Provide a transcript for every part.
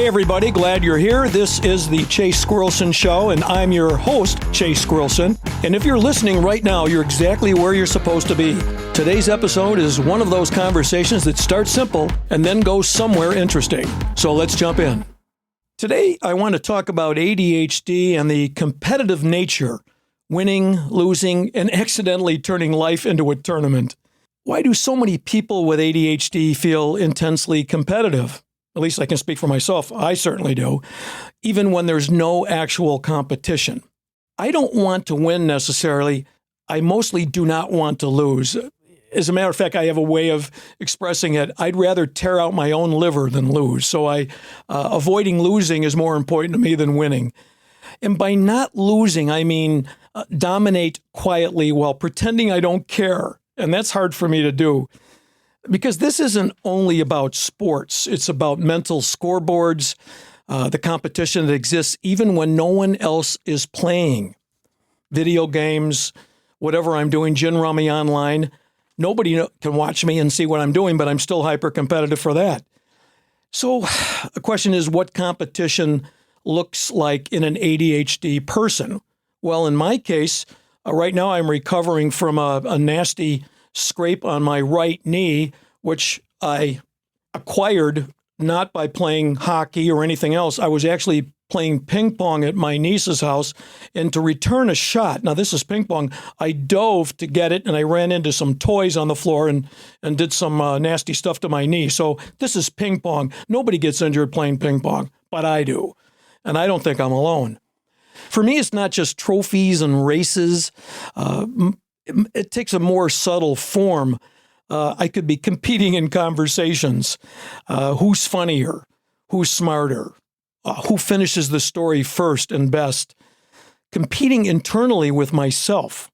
Hey everybody, glad you're here. This is the Chase Squirrelson Show, and I'm your host, Chase Squirrelson. And if you're listening right now, you're exactly where you're supposed to be. Today's episode is one of those conversations that starts simple and then goes somewhere interesting. So let's jump in. Today, I want to talk about ADHD and the competitive nature, winning, losing, and accidentally turning life into a tournament. Why do so many people with ADHD feel intensely competitive? At least I can speak for myself. I certainly do, even when there's no actual competition. I don't want to win necessarily. I mostly do not want to lose. As a matter of fact, I have a way of expressing it. I'd rather tear out my own liver than lose. So avoiding losing is more important to me than winning. And by not losing, I mean dominate quietly while pretending I don't care. And that's hard for me to do. Because this isn't only about sports. It's about mental scoreboards, the competition that exists even when no one else is playing. Video games, whatever I'm doing, gin rummy online. Nobody can watch me and see what I'm doing, but I'm still hyper-competitive for that. So the question is, what competition looks like in an ADHD person? Well, in my case, right now I'm recovering from a nasty scrape on my right knee, which I acquired not by playing hockey or anything else. I was actually playing ping pong at my niece's house, and to return a shot, now this is ping pong, I dove to get it, and I ran into some toys on the floor and did some nasty stuff to my knee. So this is ping pong. Nobody gets injured playing ping pong, but I do, and I don't think I'm alone. For me, it's not just trophies and races. It takes a more subtle form. I could be competing in conversations. Who's funnier? Who's smarter? Who finishes the story first and best? Competing internally with myself.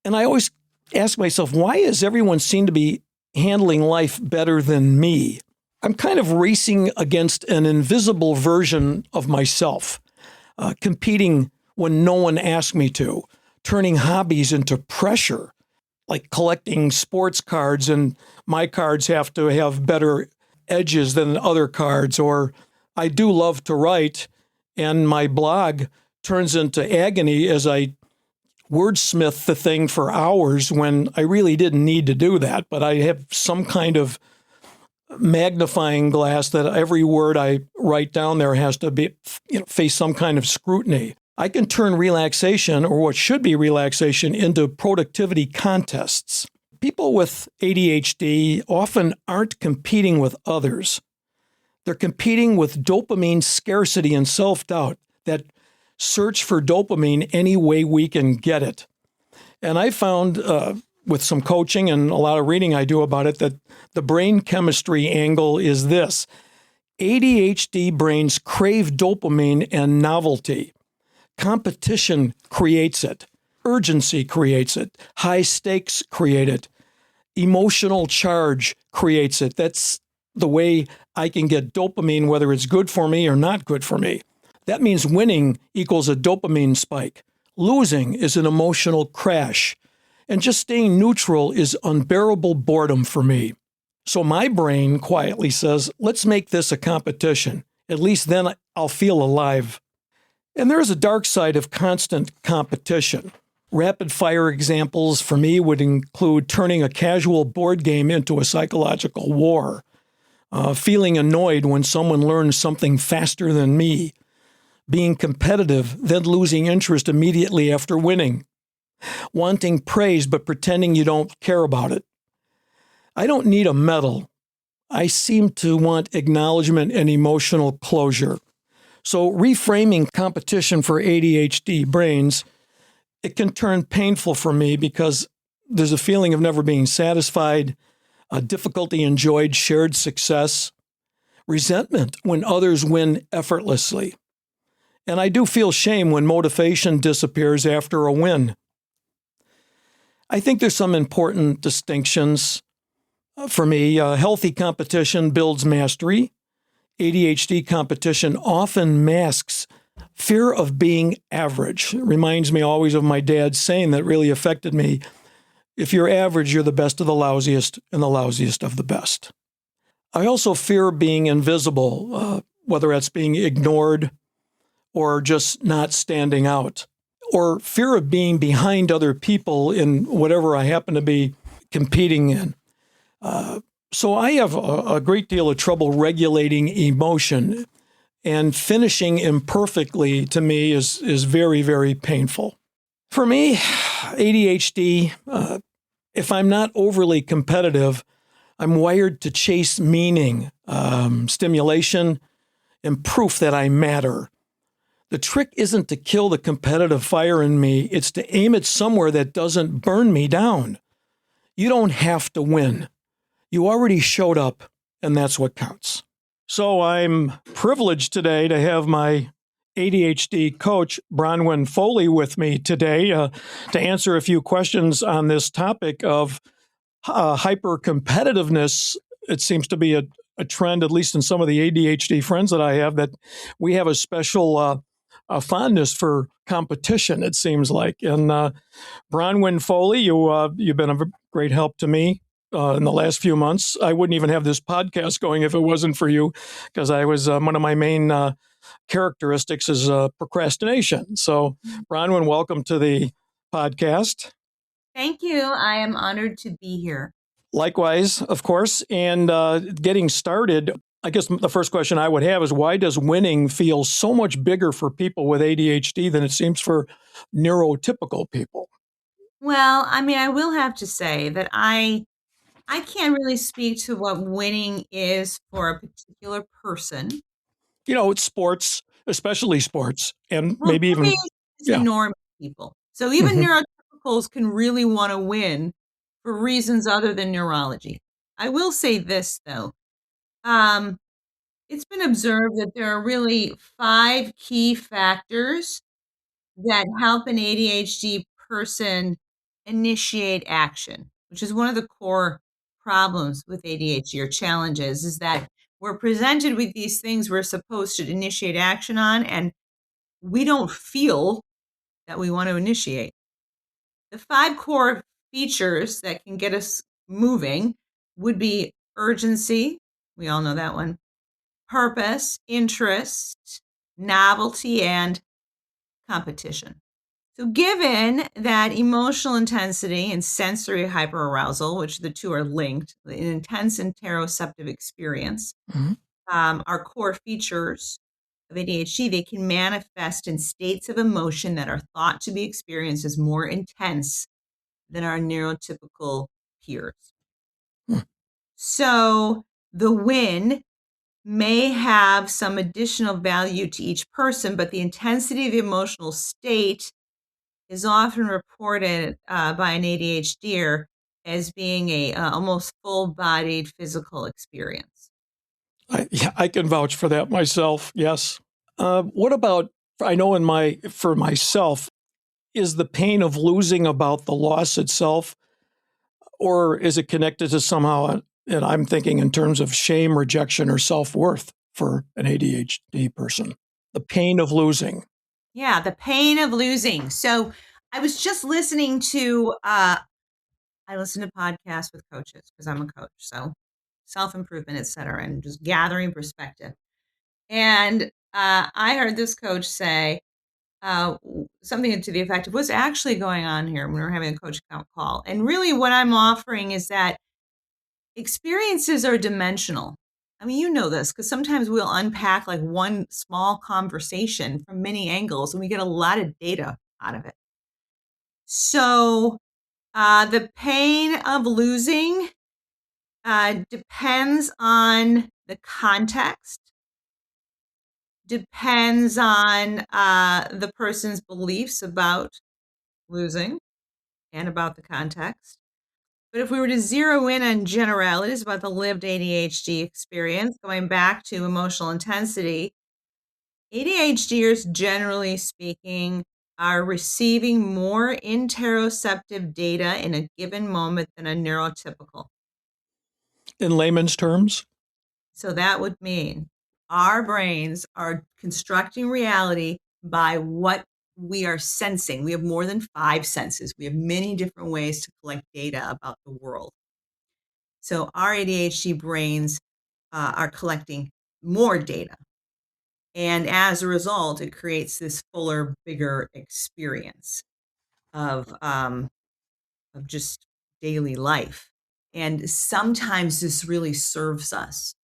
And I always ask myself, why does everyone seem to be handling life better than me? I'm kind of racing against an invisible version of myself, competing when no one asked me to, turning hobbies into pressure, like collecting sports cards, and my cards have to have better edges than other cards. Or I do love to write, and my blog turns into agony as I wordsmith the thing for hours when I really didn't need to do that. But I have some kind of magnifying glass that every word I write down there has to be, face some kind of scrutiny. I can turn relaxation, or what should be relaxation, into productivity contests. People with ADHD often aren't competing with others. They're competing with dopamine scarcity and self-doubt, that search for dopamine any way we can get it. And I found, with some coaching and a lot of reading I do about it, that the brain chemistry angle is this. ADHD brains crave dopamine and novelty. Competition creates it. Urgency creates it. High stakes create it. Emotional charge creates it. That's the way I can get dopamine, whether it's good for me or not good for me. That means winning equals a dopamine spike. Losing is an emotional crash. And just staying neutral is unbearable boredom for me. So my brain quietly says, let's make this a competition. At least then I'll feel alive. And there is a dark side of constant competition. Rapid-fire examples for me would include turning a casual board game into a psychological war, feeling annoyed when someone learns something faster than me, being competitive, then losing interest immediately after winning, wanting praise but pretending you don't care about it. I don't need a medal. I seem to want acknowledgement and emotional closure. So reframing competition for ADHD brains, it can turn painful for me because there's a feeling of never being satisfied, a difficulty enjoyed shared success, resentment when others win effortlessly. And I do feel shame when motivation disappears after a win. I think there's some important distinctions for me. Healthy competition builds mastery. ADHD competition often masks fear of being average. It reminds me always of my dad's saying that really affected me. If you're average, you're the best of the lousiest and the lousiest of the best. I also fear being invisible. whether that's being ignored or just not standing out, or fear of being behind other people in whatever I happen to be competing in. So I have a great deal of trouble regulating emotion, and finishing imperfectly to me is very, very painful. For me, ADHD, if I'm not overly competitive, I'm wired to chase meaning, stimulation, and proof that I matter. The trick isn't to kill the competitive fire in me, it's to aim it somewhere that doesn't burn me down. You don't have to win. You already showed up, and that's what counts. So I'm privileged today to have my ADHD coach, Bronwyn Foley, with me today to answer a few questions on this topic of hyper-competitiveness. It seems to be a trend, at least in some of the ADHD friends that I have, that we have a special fondness for competition, it seems like. And Bronwyn Foley, you've been a great help to me in the last few months. I wouldn't even have this podcast going if it wasn't for you, because I was one of my main characteristics is procrastination. So, Bronwyn, welcome to the podcast. Thank you. I am honored to be here. Likewise, of course. And getting started, I guess the first question I would have is, why does winning feel so much bigger for people with ADHD than it seems for neurotypical people? Well, I mean, I will have to say that I can't really speak to what winning is for a particular person. You know, it's sports, especially sports, and Well, maybe for me, even, it's yeah. normal people. So even neurotypicals can really want to win for reasons other than neurology. I will say this, though. It's been observed that there are really 5 key factors that help an ADHD person initiate action, which is one of the core problems with ADHD or challenges, is that we're presented with these things we're supposed to initiate action on, and we don't feel that we want to initiate. The 5 core features that can get us moving would be urgency. We all know that one. Purpose, interest, novelty, and competition. So, given that emotional intensity and sensory hyperarousal, which the two are linked, an intense interoceptive experience, are core features of ADHD, they can manifest in states of emotion that are thought to be experienced as more intense than our neurotypical peers. So, the win may have some additional value to each person, but the intensity of the emotional state is often reported by an ADHDer as being a almost full-bodied physical experience. I can vouch for that myself. Yes. What about, I know for myself, is the pain of losing about the loss itself, or is it connected to somehow, and I'm thinking in terms of shame, rejection, or self-worth for an ADHD person? The pain of losing. Yeah, the pain of losing. So I was just listening to, I listen to podcasts with coaches because I'm a coach. So self-improvement, et cetera, and just gathering perspective. And I heard this coach say something to the effect of what's actually going on here when we're having a coach call. And really what I'm offering is that experiences are dimensional. I mean, you know this because sometimes we'll unpack like one small conversation from many angles and we get a lot of data out of it. So the pain of losing depends on the context, depends on the person's beliefs about losing and about the context. But if we were to zero in on generalities about the lived ADHD experience, going back to emotional intensity, ADHDers, generally speaking, are receiving more interoceptive data in a given moment than a neurotypical. In layman's terms? So that would mean our brains are constructing reality by what we are sensing. We have more than 5 senses. We have many different ways to collect data about the world. So our ADHD brains are collecting more data. And as a result, it creates this fuller, bigger experience of just daily life. And sometimes this really serves us.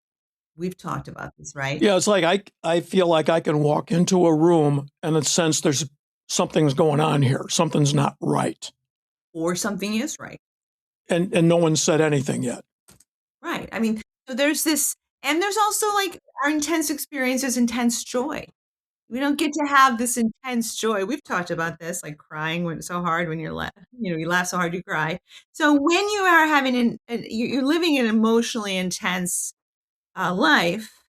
We've talked about this, right? Yeah, it's like I feel like I can walk into a room and it sense there's something's going on here. Something's not right. Or something is right. And no one said anything yet. Right. I mean, so there's this, and there's also like our intense experiences, intense joy. We don't get to have this intense joy. We've talked about this, like crying when so hard when you laugh so hard you cry. So when you are having you're living an emotionally intense life,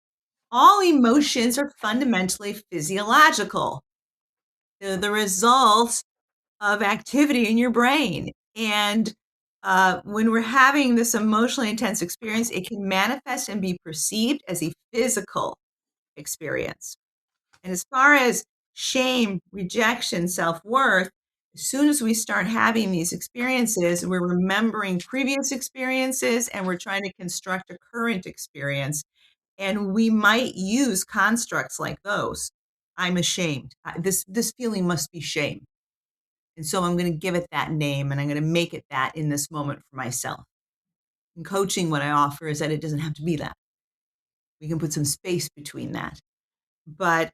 all emotions are fundamentally physiological. They're the result of activity in your brain. And when we're having this emotionally intense experience, it can manifest and be perceived as a physical experience. And as far as shame, rejection, self-worth, as soon as we start having these experiences, we're remembering previous experiences and we're trying to construct a current experience. And we might use constructs like those. I'm ashamed. This feeling must be shame. And so I'm going to give it that name and I'm going to make it that in this moment for myself. In coaching, what I offer is that it doesn't have to be that. We can put some space between that. But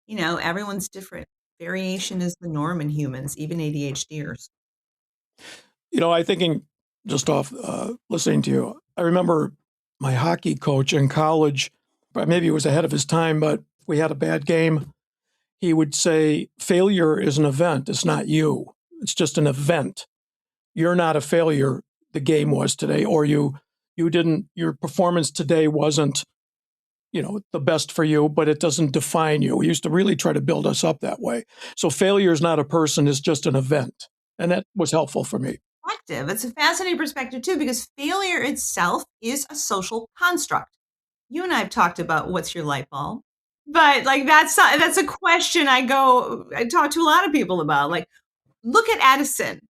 everyone's different. Variation is the norm in humans, even ADHDers. I thinking just off listening to you, I remember my hockey coach in college, but maybe he was ahead of his time, but we had a bad game. He would say, failure is an event. It's not you. It's just an event. You're not a failure. The game was today, or you didn't, your performance today wasn't, the best for you, but it doesn't define you. We used to really try to build us up that way. So failure is not a person, it's just an event. And that was helpful for me. Perspective. It's a fascinating perspective too, because failure itself is a social construct. You and I have talked about what's your light bulb, but like that's a question I talk to a lot of people about. Like, look at Edison.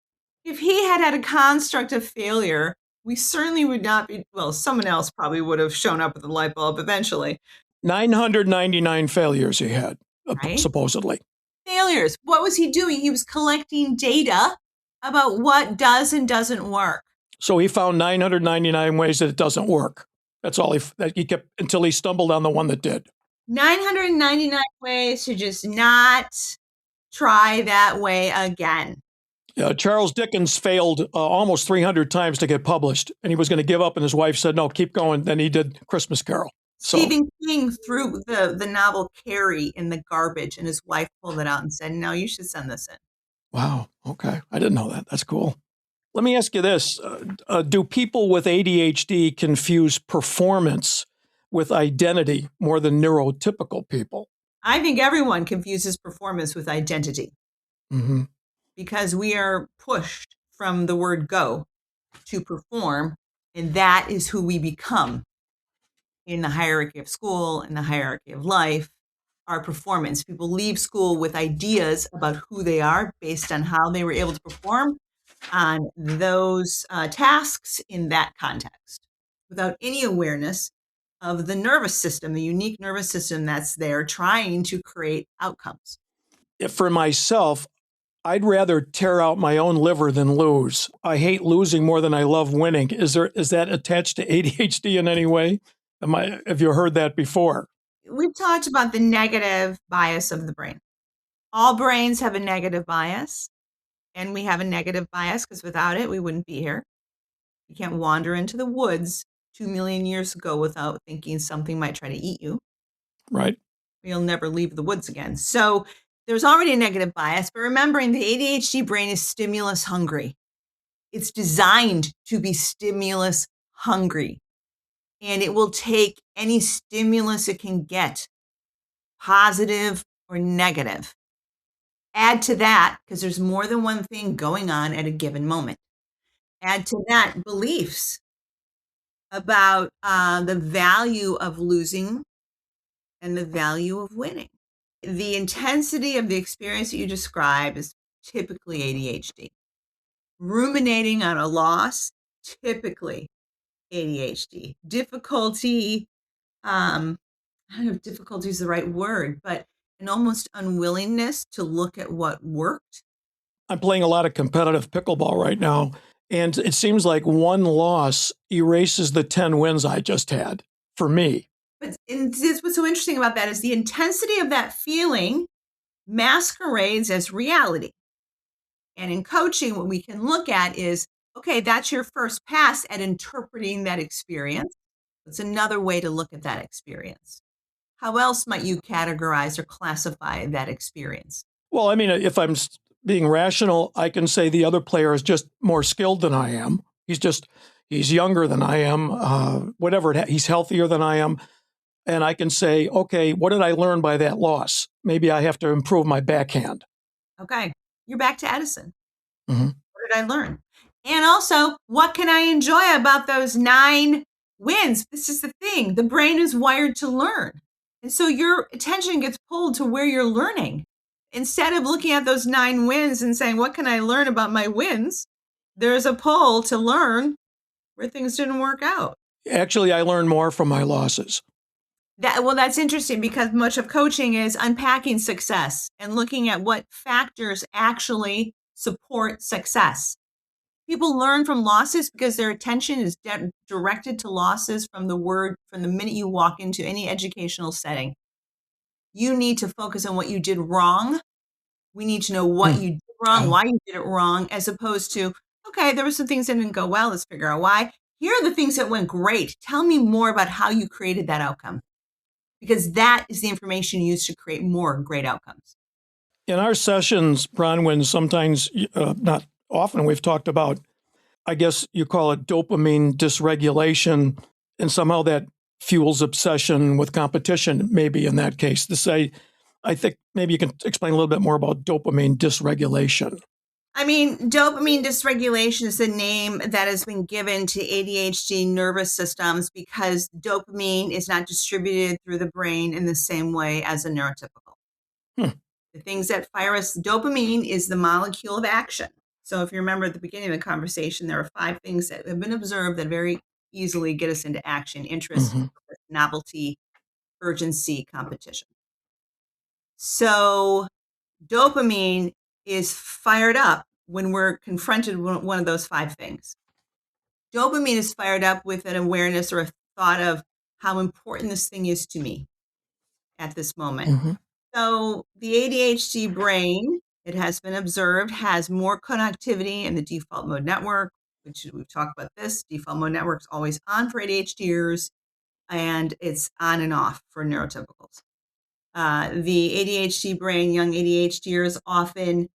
If he had a construct of failure, we certainly would not be. Well, someone else probably would have shown up with a light bulb eventually. 999 failures he had, Right? supposedly. Failures. What was he doing? He was collecting data about what does and doesn't work. So he found 999 ways that it doesn't work. That's all he kept until he stumbled on the one that did. 999 ways to just not try that way again. Charles Dickens failed almost 300 times to get published, and he was going to give up, and his wife said, no, keep going. Then he did Christmas Carol. Stephen King threw the novel Carrie in the garbage, and his wife pulled it out and said, no, you should send this in. Wow. Okay. I didn't know that. That's cool. Let me ask you this. Do people with ADHD confuse performance with identity more than neurotypical people? I think everyone confuses performance with identity. Mm-hmm. Because we are pushed from the word go to perform, and that is who we become in the hierarchy of school, in the hierarchy of life, our performance. People leave school with ideas about who they are based on how they were able to perform on those tasks in that context, without any awareness of the nervous system, the unique nervous system that's there trying to create outcomes. For myself, I'd rather tear out my own liver than lose. I hate losing more than I love winning. Is that attached to ADHD in any way? Have you heard that before? We've talked about the negative bias of the brain. All brains have a negative bias, and we have a negative bias because without it, we wouldn't be here. You can't wander into the woods 2 million years ago without thinking something might try to eat you. Right. You'll never leave the woods again. So there's already a negative bias, but remembering the ADHD brain is stimulus hungry. It's designed to be stimulus hungry, and it will take any stimulus it can get, positive or negative. Add to that, because there's more than one thing going on at a given moment. Add to that beliefs about the value of losing and the value of winning. The intensity of the experience that you describe is typically ADHD. Ruminating on a loss, typically ADHD. Difficulty I don't know if difficulty is the right word, but an almost unwillingness to look at what worked. I'm playing a lot of competitive pickleball right now, and it seems like one loss erases the 10 wins I just had for me. But and this what's so interesting about that is the intensity of that feeling masquerades as reality. And in coaching, what we can look at is, okay, that's your first pass at interpreting that experience. It's another way to look at that experience. How else might you categorize or classify that experience? Well, I mean, if I'm being rational, I can say the other player is just more skilled than I am. He's younger than I am, he's healthier than I am. And I can say, okay, what did I learn by that loss? Maybe I have to improve my backhand. Okay, you're back to Edison. Mm-hmm. What did I learn? And also, what can I enjoy about those 9 wins? This is the thing. The brain is wired to learn. And so your attention gets pulled to where you're learning. Instead of looking at those 9 wins and saying, what can I learn about my wins? There's a pull to learn where things didn't work out. Actually, I learn more from my losses. That's interesting because much of coaching is unpacking success and looking at what factors actually support success. People learn from losses because their attention is directed to losses from the minute you walk into any educational setting. You need to focus on what you did wrong. We need to know what you did wrong, why you did it wrong, as opposed to, okay, there were some things that didn't go well. Let's figure out why. Here are the things that went great. Tell me more about how you created that outcome, because that is the information used to create more great outcomes. In our sessions, Bronwyn, sometimes, not often, we've talked about, I guess you call it dopamine dysregulation, and somehow that fuels obsession with competition, maybe in that case. I think maybe you can explain a little bit more about dopamine dysregulation. I mean, dopamine dysregulation is the name that has been given to ADHD nervous systems because dopamine is not distributed through the brain in the same way as a neurotypical. The things that fire us, dopamine is the molecule of action. So if you remember at the beginning of the conversation, there are 5 things that have been observed that very easily get us into action: interest, novelty, urgency, competition. So dopamine is fired up when we're confronted with one of those 5 things. Dopamine is fired up with an awareness or a thought of how important this thing is to me at this moment. So the ADHD brain, it has been observed, has more connectivity in the default mode network, which we've talked about this. Default mode network is always on for ADHDers, and it's on and off for neurotypicals. The ADHD brain, young ADHDers, often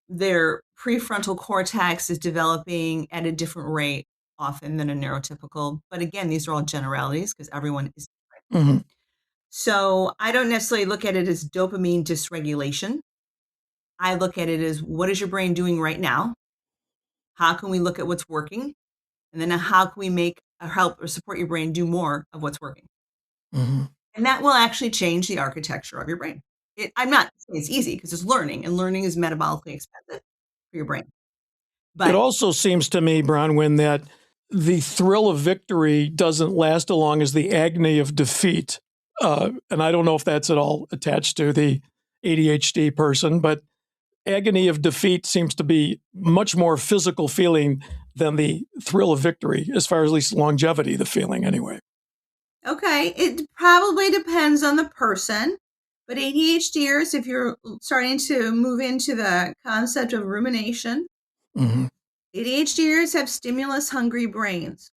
their prefrontal cortex is developing at a different rate often than a neurotypical. But again, these are all generalities because everyone is different. So I don't necessarily look at it as dopamine dysregulation. I look at it as, what is your brain doing right now? How can we look at what's working? And then how can we make or help or support your brain do more of what's working? And that will actually change the architecture of your brain. I'm not saying it's easy because it's learning, and learning is metabolically expensive for your brain. But it also seems to me, Bronwyn, that the thrill of victory doesn't last as long as the agony of defeat. And I don't know if that's at all attached to the ADHD person, but agony of defeat seems to be much more physical feeling than the thrill of victory, as far as at least longevity, the feeling anyway. Okay, it probably depends on the person, but ADHDers, if you're starting to move into the concept of rumination, ADHDers have stimulus-hungry brains.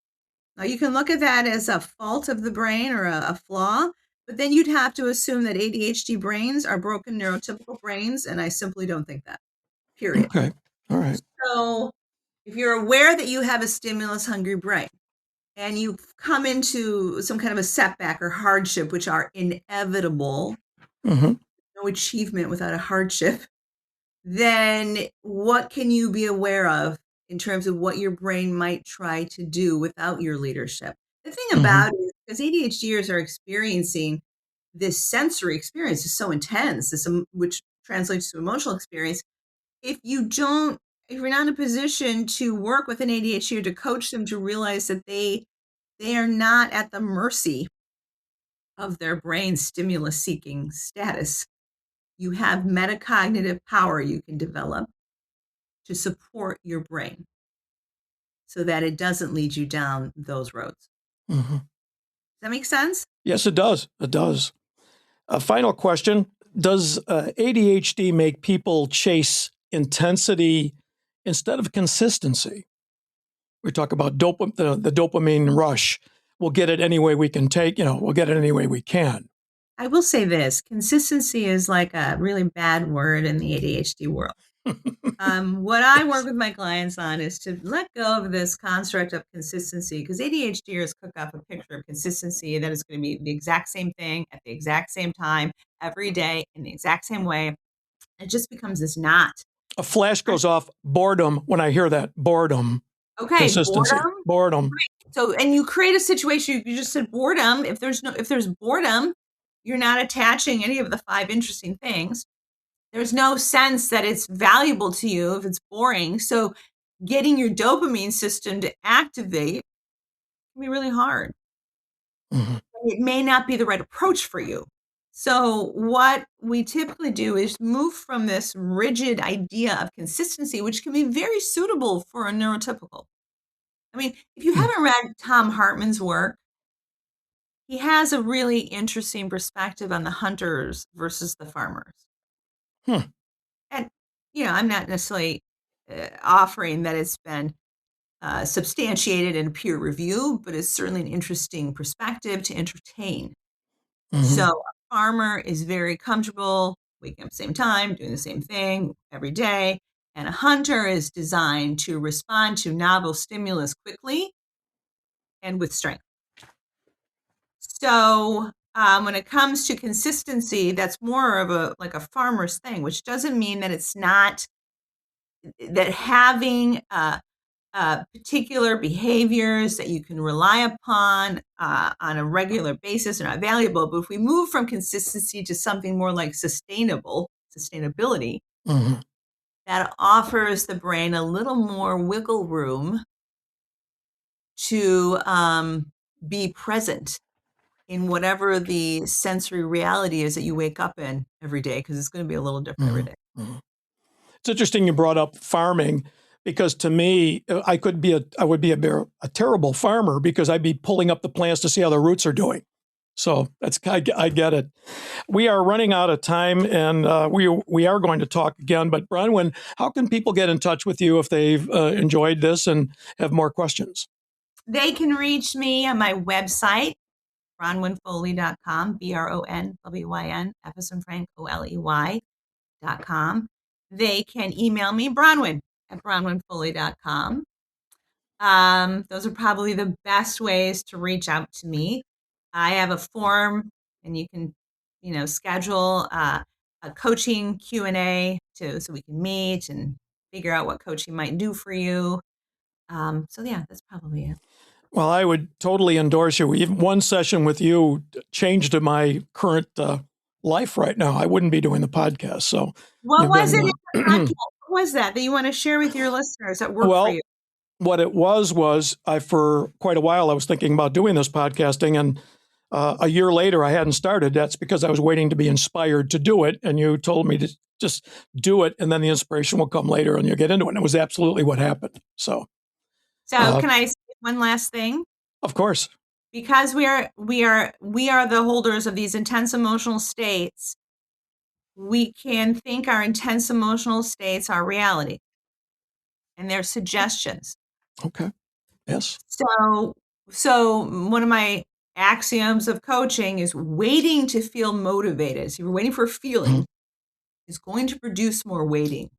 Now, you can look at that as a fault of the brain or a flaw, but then you'd have to assume that ADHD brains are broken neurotypical brains, and I simply don't think that, period. Okay, all right. So if you're aware that you have a stimulus-hungry brain, and you come into some kind of a setback or hardship, which are inevitable, no achievement without a hardship, then what can you be aware of in terms of what your brain might try to do without your leadership? The thing about it is, because ADHDers are experiencing this sensory experience is so intense, which translates to emotional experience. If you're not in a position to work with an ADHD or to coach them to realize that they are not at the mercy of their brain stimulus-seeking status, you have metacognitive power you can develop to support your brain so that it doesn't lead you down those roads. Mm-hmm. Does that make sense? Yes, it does. It does. A final question. Does ADHD make people chase intensity instead of consistency? We talk about the dopamine rush. We'll get it any way we can take, we'll get it any way we can. I will say this, consistency is like a really bad word in the ADHD world. What I work with my clients on is to let go of this construct of consistency, because ADHDers cook up a picture of consistency that is going to be the exact same thing at the exact same time, every day, in the exact same way. It just becomes this knot. A flash goes off, boredom, when I hear that, boredom. Okay, consistency. Boredom. Right. So, and you create a situation, you just said boredom. If there's boredom, you're not attaching any of the 5 interesting things. There's no sense that it's valuable to you if it's boring. So getting your dopamine system to activate can be really hard. Mm-hmm. It may not be the right approach for you. So what we typically do is move from this rigid idea of consistency, which can be very suitable for a neurotypical. I mean, if you haven't read Tom Hartman's work, he has a really interesting perspective on the hunters versus the farmers. And, I'm not necessarily offering that it's been substantiated in peer review, but it's certainly an interesting perspective to entertain. Mm-hmm. So a farmer is very comfortable waking up at the same time, doing the same thing every day. And a hunter is designed to respond to novel stimulus quickly and with strength. So when it comes to consistency, that's more of a farmer's thing, which doesn't mean that it's not that having particular behaviors that you can rely upon on a regular basis are not valuable. But if we move from consistency to something more like sustainability, mm-hmm. that offers the brain a little more wiggle room to be present in whatever the sensory reality is that you wake up in every day, because it's going to be a little different every day. Mm-hmm. It's interesting you brought up farming, because to me, I would be a terrible farmer, because I'd be pulling up the plants to see how the roots are doing. So I get it. We are running out of time, and we are going to talk again. But Bronwyn, how can people get in touch with you if they've enjoyed this and have more questions? They can reach me on my website, bronwynfoley.com, BRONWYN, F as in Frank, OLEY.com. They can email me, Bronwyn at bronwynfoley.com. Those are probably the best ways to reach out to me. I have a form, and you can, schedule a coaching Q&A so we can meet and figure out what coaching might do for you. That's probably it. Well, I would totally endorse you. Even one session with you changed my current life right now. I wouldn't be doing the podcast. So, what was it in the podcast? What was that you want to share with your listeners that worked for you? What it was I, for quite a while, I was thinking about doing this podcasting, and a year later I hadn't started. That's because I was waiting to be inspired to do it. And you told me to just do it, and then the inspiration will come later and you'll get into it. And it was absolutely what happened. So can I say one last thing? Of course. Because we are the holders of these intense emotional states, we can think our intense emotional states are reality, and they're suggestions. Okay. Yes. So one of my axioms of coaching is waiting to feel motivated. So you're waiting for a feeling is going to produce more waiting.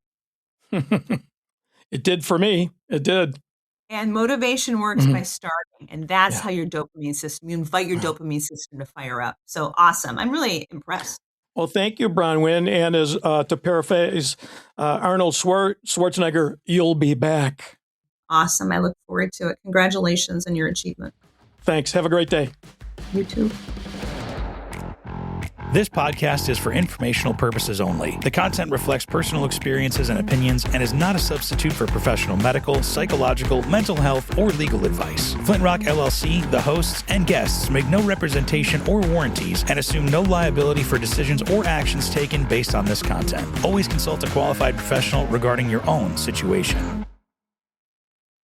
It did for me. It did. And motivation works by starting, and that's how your dopamine system, you invite your dopamine system to fire up. So awesome. I'm really impressed. Well, thank you, Bronwyn. And as to paraphrase Arnold Schwarzenegger, you'll be back. Awesome. I look forward to it. Congratulations on your achievement. Thanks. Have a great day. You too. This podcast is for informational purposes only. The content reflects personal experiences and opinions and is not a substitute for professional medical, psychological, mental health, or legal advice. Flint Rock LLC, the hosts, and guests make no representation or warranties and assume no liability for decisions or actions taken based on this content. Always consult a qualified professional regarding your own situation.